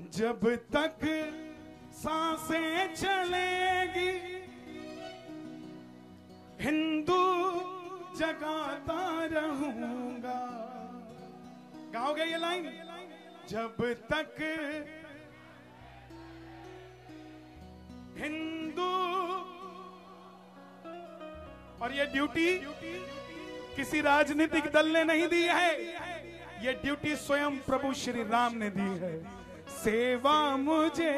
जब तक सांसें चलेगी हिंदू जगाता रहूंगा। गाओगे ये लाइन? जब तक हिंदू, और ये ड्यूटी किसी राजनीतिक दल ने नहीं दी है, ये ड्यूटी स्वयं प्रभु श्री राम ने दी है। सेवा मुझे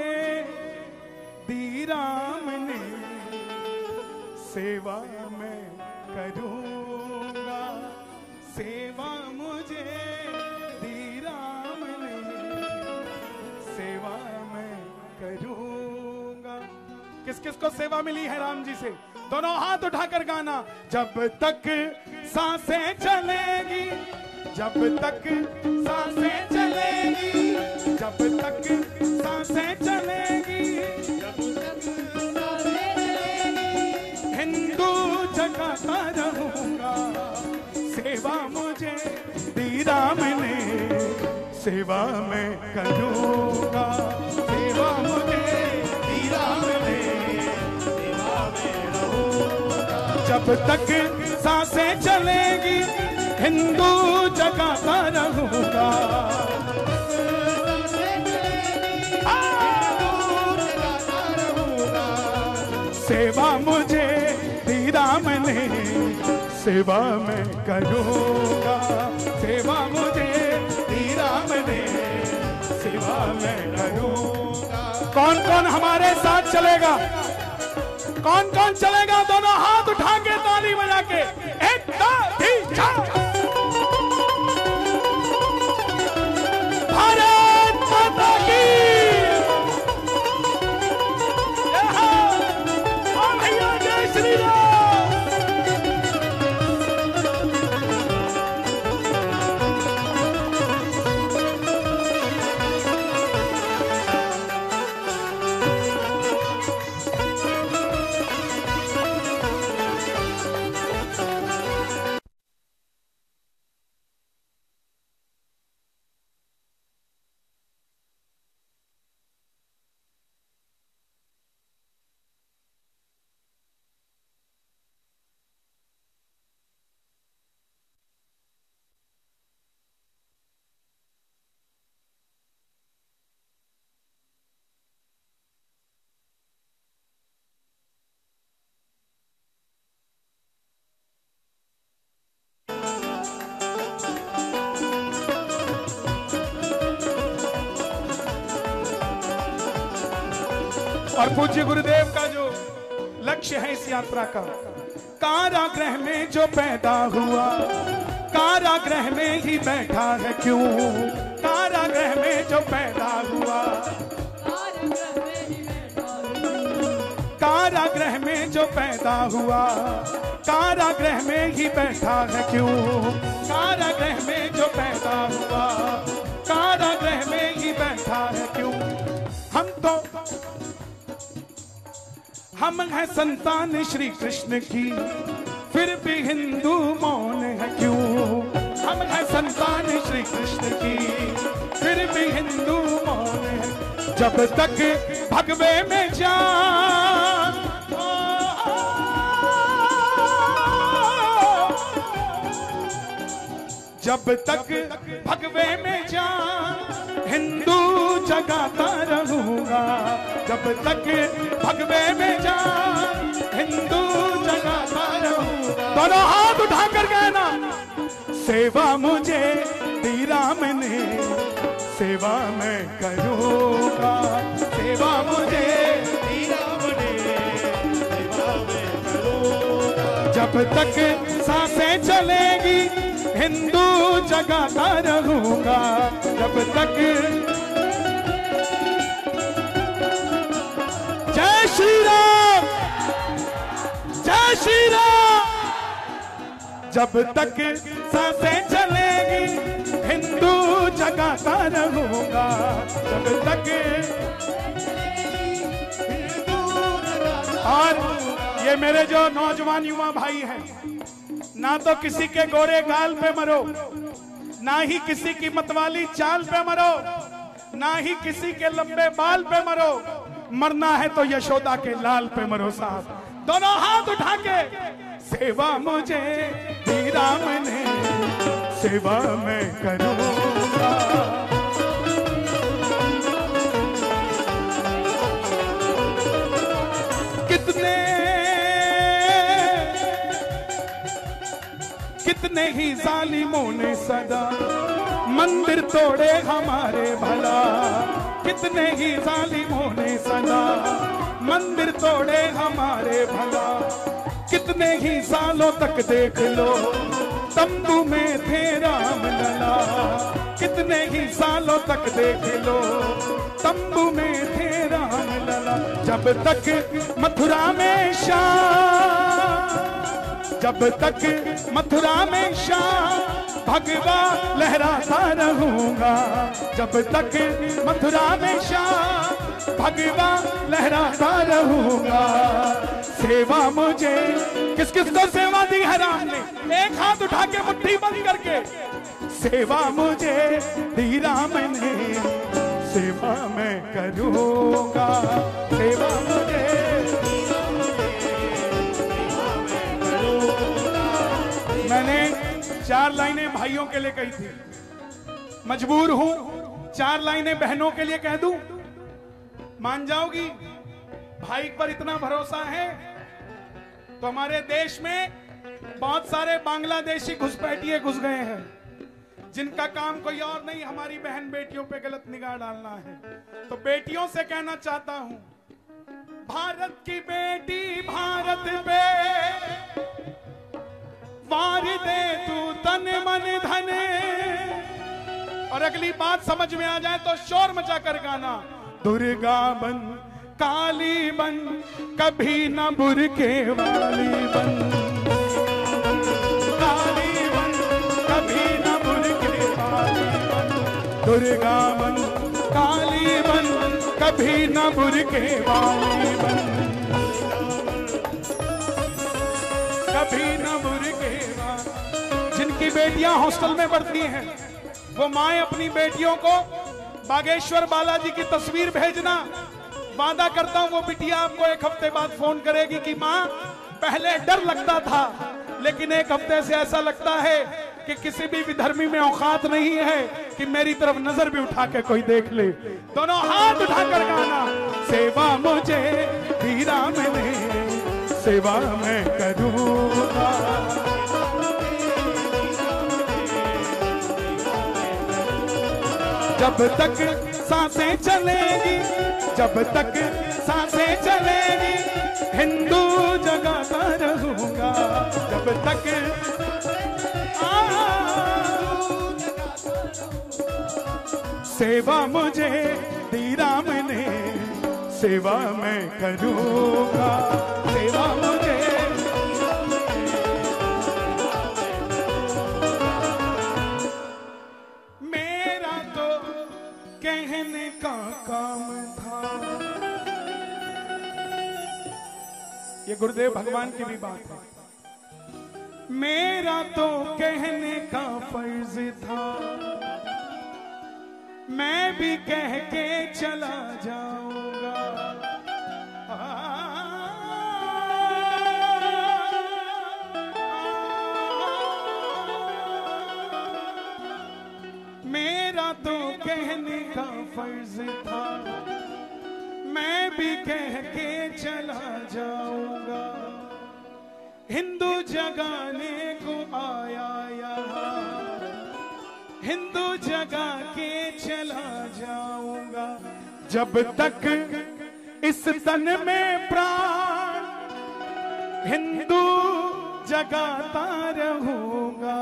दी राम ने, सेवा मैं करूंगा, सेवा मुझे दी राम ने, सेवा मैं करूंगा। किस किस को सेवा मिली है राम जी से? दोनों हाथ उठाकर गाना। जब तक सांसें चलेगी, जब तक सांसें चलेगी, जब तक सांसें चलेगी, जब तक सांसें चलेगी, हिंदू जगाता रहूंगा। सेवा मुझे दी राम ने, सेवा मैं करूंगा, सेवा मुझे दी राम ने, सेवा में रहूंगा। जब तक सांसें चलेगी हिंदू जगाता रहूंगा। सेवा मुझे दी राम ने, सेवा मैं करूंगा, सेवा मुझे दी राम ने, सेवा मैं करूंगा। कौन कौन हमारे साथ चलेगा? कौन कौन चलेगा? दोनों हाथ उठा के ताली बजा के, एक दो तीन चार। भारत माता की भैया, जय श्री राम। और पूज्य गुरुदेव का जो लक्ष्य है इस यात्रा का, कारागृह में जो पैदा हुआ कारागृह में ही बैठा है क्यों? कारागृह में जो पैदा हुआ कारागृह में जो पैदा हुआ कारागृह में ही बैठा है क्यों? कारागृह में जो पैदा हुआ कारागृह में ही बैठा है क्यों? हम हैं संतान श्री कृष्ण की, फिर भी हिंदू मौन है क्यों? हम हैं संतान श्री कृष्ण की, फिर भी हिंदू मौन है। जब तक भगवे में जान, जब तक भगवे में जान हिंदू जगाता रहूंगा। जब तक भगवे में जान हिंदू जगाता रहूंगा। दोनों हाथ उठाकर कहना, सेवा मुझे दी राम ने, सेवा मैं करूंगा, सेवा मुझे दी राम ने, सेवा मैं करूंगा। जब तक सांसें चलेगी हिंदू जगाता रहूंगा। जब तक जय श्री राम, जय श्री राम। जब तक सांसें चलेगी हिंदू जगाता रहूंगा। जब तक और ये मेरे जो नौजवान युवा भाई हैं, ना तो किसी के गोरे गाल पे मरो, ना ही किसी की मतवाली चाल पे मरो। ना ही किसी के लंबे बाल पे मरो, मरना है तो यशोदा के लाल पे मरो साहब। दोनों हाथ उठा के सेवा मुझे दी राम ने, सेवा मैं करूंगा। कितने ही जालिमों ने सदा मंदिर तोड़े हमारे भला, कितने ही जालिमों ने सदा मंदिर तोड़े हमारे भला। कितने ही सालों तक देख लो तंबू में थे राम लला, कितने ही सालों तक देख लो तंबू में थे राम लला। जब तक मथुरा में शाह, जब तक मथुरा में शाह भगवा लहराता रहूंगा, जब तक मथुरा में शाह भगवा लहराता रहूंगा। सेवा मुझे किस किस को सेवा दी है राम ने, एक हाथ उठा के मुट्ठी बंद करके, सेवा मुझे दी राम ने, सेवा मैं करूंगा। सेवा मुझे मैंने 4 लाइनें भाइयों के लिए कही थी, मजबूर हूं 4 लाइनें बहनों के लिए कह दूं, मान जाओगी? भाई पर इतना भरोसा है तो हमारे देश में बहुत सारे बांग्लादेशी घुसपैठिए घुस गए हैं, जिनका काम कोई और नहीं हमारी बहन बेटियों पे गलत निगाह डालना है। तो बेटियों से कहना चाहता हूं, भारत की बेटी भारत पे वार दे तू तन मन धन। और अगली बात समझ में आ जाए तो शोर मचा कर गाना, दुर्गा बन काली बन कभी न बुरके वाली बन, काली बन कभी न बुरके वाली बन, दुर्गा बन काली बन कभी न बुरके वाली बन, कभी न बुरके वाली। जिनकी बेटियां हॉस्टल में पढ़ती हैं वो माएं अपनी बेटियों को बागेश्वर बालाजी की तस्वीर भेजना। वादा करता हूं वो बिटिया आपको 1 हफ्ते बाद फोन करेगी कि माँ पहले डर लगता था लेकिन 1 हफ्ते से ऐसा लगता है कि किसी भी विधर्मी में औकात नहीं है कि मेरी तरफ नजर भी उठा के कोई देख ले। दोनों हाथ उठाकर गाना, सेवा मुझे दी राम ने, सेवा मैं करूंगा। जब तक सांसें चलेगी, जब तक सांसें चलेगी हिंदू जगाता रहूंगा, जब तक सेवा मुझे दी राम ने, सेवा मैं करूंगा। सेवा मुझे मेरा तो कहने का काम था। ये गुरुदेव भगवान की भी बात है। मेरा तो कहने का फर्ज था, मैं भी कह के चला जाऊंगा। मेरा तो कहने का फर्ज था, मैं भी कह के चला जाऊंगा। हिंदू जगाने को आया यहाँ, हिंदू जगा के चला जाऊंगा। जब तक इस तन में प्राण हिंदू जगाता रहूंगा।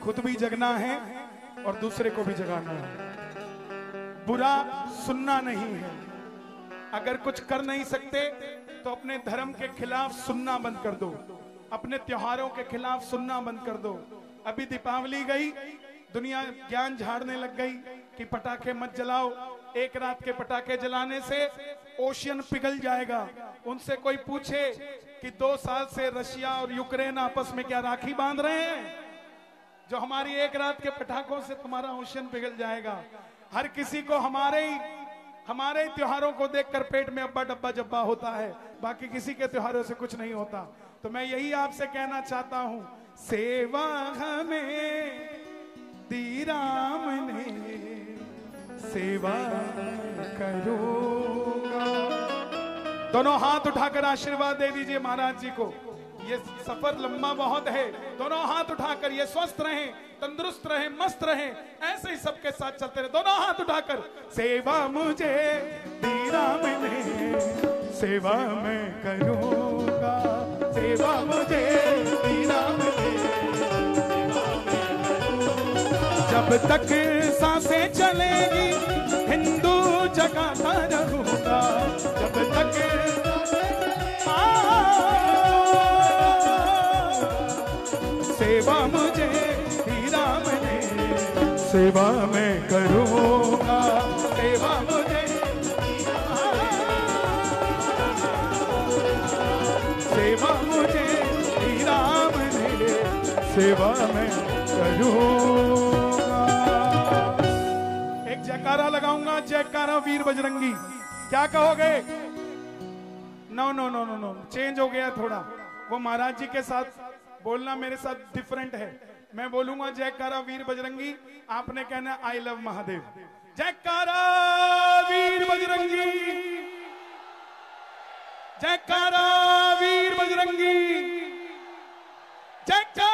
खुद भी जगना है और दूसरे को भी जगाना है। बुरा सुनना नहीं है। अगर कुछ कर नहीं सकते तो अपने धर्म के खिलाफ सुनना बंद कर दो, अपने त्योहारों के खिलाफ सुनना बंद कर दो। अभी दीपावली गई, दुनिया ज्ञान झाड़ने लग गई कि पटाखे मत जलाओ, एक रात के पटाखे जलाने से ओशियन पिघल जाएगा। उनसे कोई पूछे कि 2 साल से रशिया और यूक्रेन आपस में क्या राखी बांध रहे हैं? जो हमारी एक रात के पटाखों से तुम्हारा ओशन पिघल जाएगा। हर किसी को हमारे त्योहारों को देखकर पेट में अब्बा डब्बा जब्बा होता है, बाकी किसी के त्योहारों से कुछ नहीं होता। तो मैं यही आपसे कहना चाहता हूं, सेवा हमें दी राम ने, सेवा करूंगा। दोनों हाथ उठाकर आशीर्वाद दे दीजिए महाराज जी को। ये सफर लंबा बहुत है, दोनों हाथ उठाकर, ये स्वस्थ रहें, तंदुरुस्त रहें, मस्त रहें, ऐसे ही सबके साथ चलते रहे। दोनों हाथ उठाकर, सेवा मुझे दी राम ने, सेवा मैं करूंगा, सेवा मुझे दी राम ने, जब तक सांसें चलेगी हिंदू जगाता रहूंगा, जब तक सेवा मुझे दी राम ने, सेवा मैं करूंगा, सेवा मुझे, सेवा मुझे दी राम ने, सेवा मैं करूंगा। एक जयकारा लगाऊंगा, जयकारा वीर बजरंगी। क्या कहोगे? No no no no no, change हो गया थोड़ा। वो महाराज जी के साथ बोलना मेरे साथ डिफरेंट है। मैं बोलूंगा जयकारा वीर बजरंगी, आपने कहना आई लव महादेव। जयकारा वीर बजरंगी, जयकारा वीर बजरंगी, जयकारा